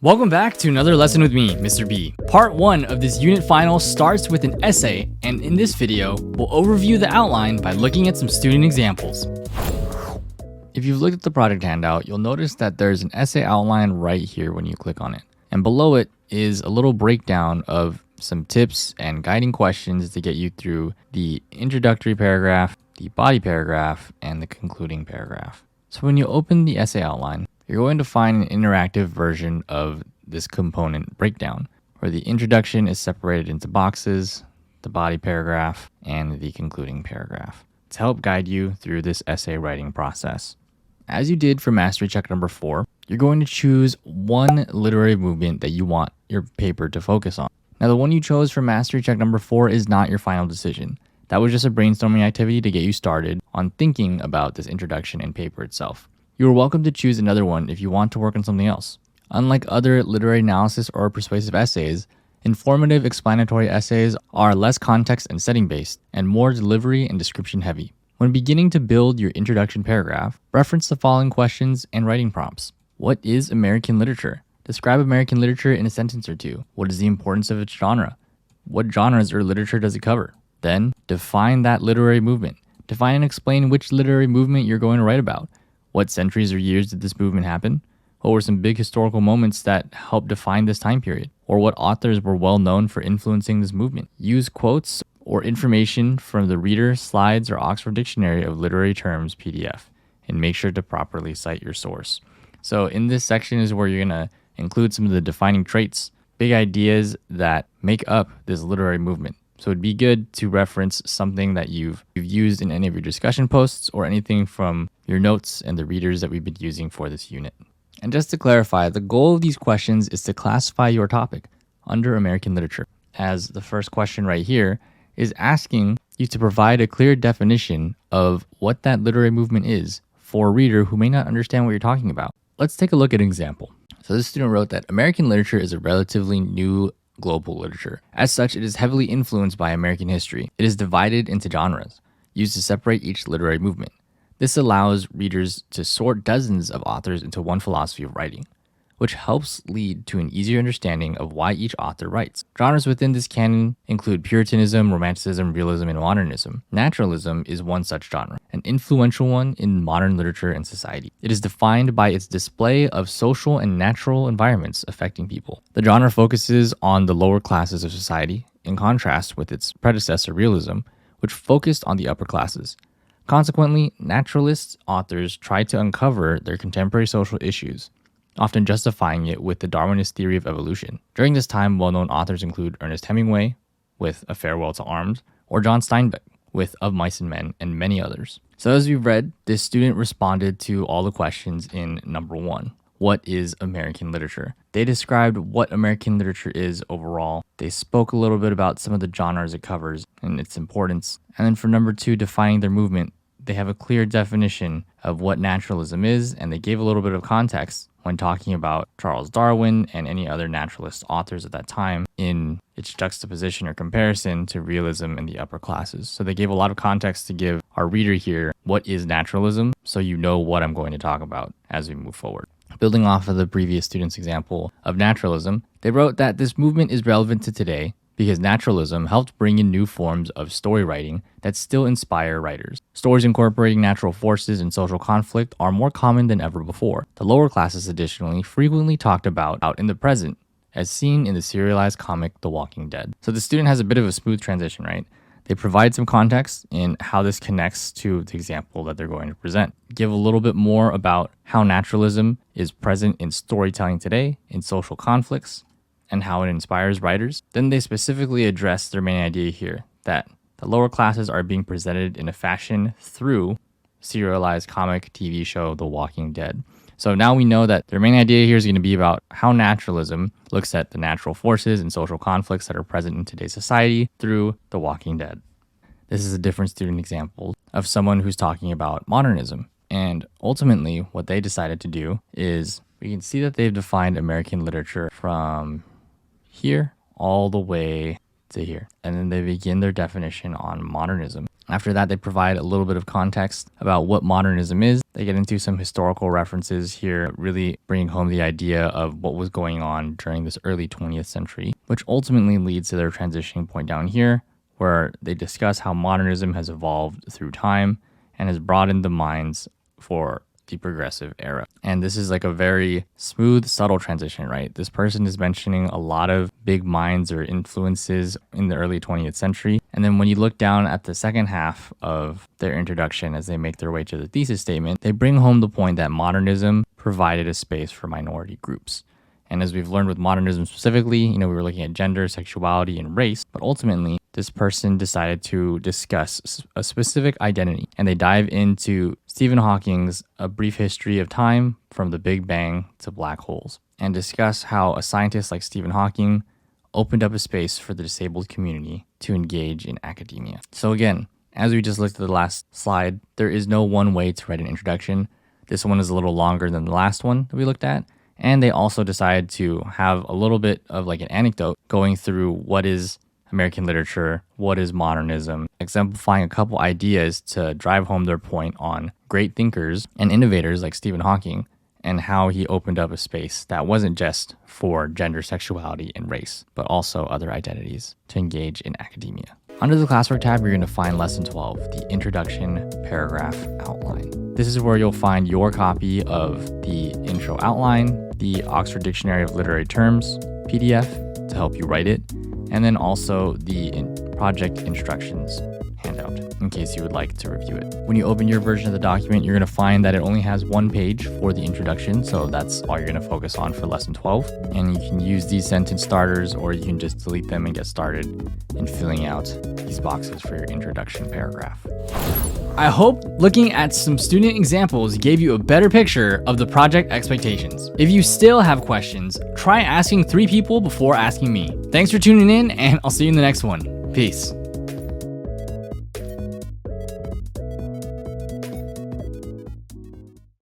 Welcome back to another lesson with me, Mr. B. Part 1 of this unit final starts with an essay, and in this video, we'll overview the outline by looking at some student examples. If you've looked at the project handout, you'll notice that there's an essay outline right here when you click on it. And below it is a little breakdown of some tips and guiding questions to get you through the introductory paragraph, the body paragraph, and the concluding paragraph. So when you open the essay outline, you're going to find an interactive version of this component breakdown, where the introduction is separated into boxes, the body paragraph, and the concluding paragraph, to help guide you through this essay writing process. As you did for Mastery Check number 4, you're going to choose one literary movement that you want your paper to focus on. Now, the one you chose for Mastery Check number 4 is not your final decision. That was just a brainstorming activity to get you started on thinking about this introduction and paper itself. You are welcome to choose another one if you want to work on something else. Unlike other literary analysis or persuasive essays, informative explanatory essays are less context and setting based and more delivery and description heavy. When beginning to build your introduction paragraph, reference the following questions and writing prompts. What is American literature? Describe American literature in a sentence or two. What is the importance of its genre? What genres or literature does it cover? Then, define that literary movement. Define and explain which literary movement you're going to write about. What centuries or years did this movement happen? What were some big historical moments that helped define this time period? Or what authors were well known for influencing this movement? Use quotes or information from the Reader, Slides, or Oxford Dictionary of Literary Terms PDF, and make sure to properly cite your source. So in this section is where you're going to include some of the defining traits, big ideas that make up this literary movement. So it'd be good to reference something that you've used in any of your discussion posts or anything from your notes and the readers that we've been using for this unit. And just to clarify, the goal of these questions is to classify your topic under American literature, as the first question right here is asking you to provide a clear definition of what that literary movement is for a reader who may not understand what you're talking about. Let's take a look at an example. So this student wrote that American literature is a relatively new global literature. As such, it is heavily influenced by American history. It is divided into genres, used to separate each literary movement. This allows readers to sort dozens of authors into one philosophy of writing, which helps lead to an easier understanding of why each author writes. Genres within this canon include Puritanism, Romanticism, Realism, and Modernism. Naturalism is one such genre, an influential one in modern literature and society. It is defined by its display of social and natural environments affecting people. The genre focuses on the lower classes of society, in contrast with its predecessor, Realism, which focused on the upper classes. Consequently, naturalist authors tried to uncover their contemporary social issues, often justifying it with the Darwinist theory of evolution. During this time, well-known authors include Ernest Hemingway with A Farewell to Arms, or John Steinbeck with Of Mice and Men, and many others. So as we've read, this student responded to all the questions in number 1. What is American literature? They described what American literature is overall. They spoke a little bit about some of the genres it covers and its importance. And then for number 2, defining their movement, they have a clear definition of what naturalism is, and they gave a little bit of context when talking about Charles Darwin and any other naturalist authors at that time in its juxtaposition or comparison to realism in the upper classes. So they gave a lot of context to give our reader here what is naturalism, so you know what I'm going to talk about as we move forward. Building off of the previous student's example of naturalism, they wrote that this movement is relevant to today because naturalism helped bring in new forms of story writing that still inspire writers. Stories incorporating natural forces and social conflict are more common than ever before. The lower classes additionally frequently talked about out in the present, as seen in the serialized comic The Walking Dead. So the student has a bit of a smooth transition, right? They provide some context in how this connects to the example that they're going to present. Give a little bit more about how naturalism is present in storytelling today, in social conflicts, and how it inspires writers. Then they specifically address their main idea here, that the lower classes are being presented in a fashion through serialized comic TV show The Walking Dead. So now we know that their main idea here is going to be about how naturalism looks at the natural forces and social conflicts that are present in today's society through The Walking Dead. This is a different student example of someone who's talking about modernism. And ultimately, what they decided to do is, we can see that they've defined American literature from here all the way to here. And then they begin their definition on modernism. After that, they provide a little bit of context about what modernism is. They get into some historical references here, really bringing home the idea of what was going on during this early 20th century, which ultimately leads to their transitioning point down here, where they discuss how modernism has evolved through time and has broadened the minds for the progressive era. And this is like a very smooth, subtle transition, right? This person is mentioning a lot of big minds or influences in the early 20th century. And then when you look down at the second half of their introduction as they make their way to the thesis statement, they bring home the point that modernism provided a space for minority groups. And as we've learned with modernism specifically, we were looking at gender, sexuality, and race, but ultimately this person decided to discuss a specific identity, and they dive into Stephen Hawking's A Brief History of Time from the Big Bang to Black Holes, and discuss how a scientist like Stephen Hawking opened up a space for the disabled community to engage in academia. So again, as we just looked at the last slide, there is no one way to write an introduction. This one is a little longer than the last one that we looked at. And they also decided to have a little bit of like an anecdote going through what is American literature, what is modernism, exemplifying a couple ideas to drive home their point on great thinkers and innovators like Stephen Hawking and how he opened up a space that wasn't just for gender, sexuality, and race, but also other identities to engage in academia. Under the classwork tab, you're going to find Lesson 12, the Introduction Paragraph Outline. This is where you'll find your copy of the intro outline, the Oxford Dictionary of Literary Terms PDF to help you write it, and then also the project instructions handout in case you would like to review it. When you open your version of the document, you're going to find that it only has one page for the introduction, so that's all you're going to focus on for Lesson 12. And you can use these sentence starters, or you can just delete them and get started in filling out these boxes for your introduction paragraph. I hope looking at some student examples gave you a better picture of the project expectations. If you still have questions, try asking 3 people before asking me. Thanks for tuning in, and I'll see you in the next one. Peace.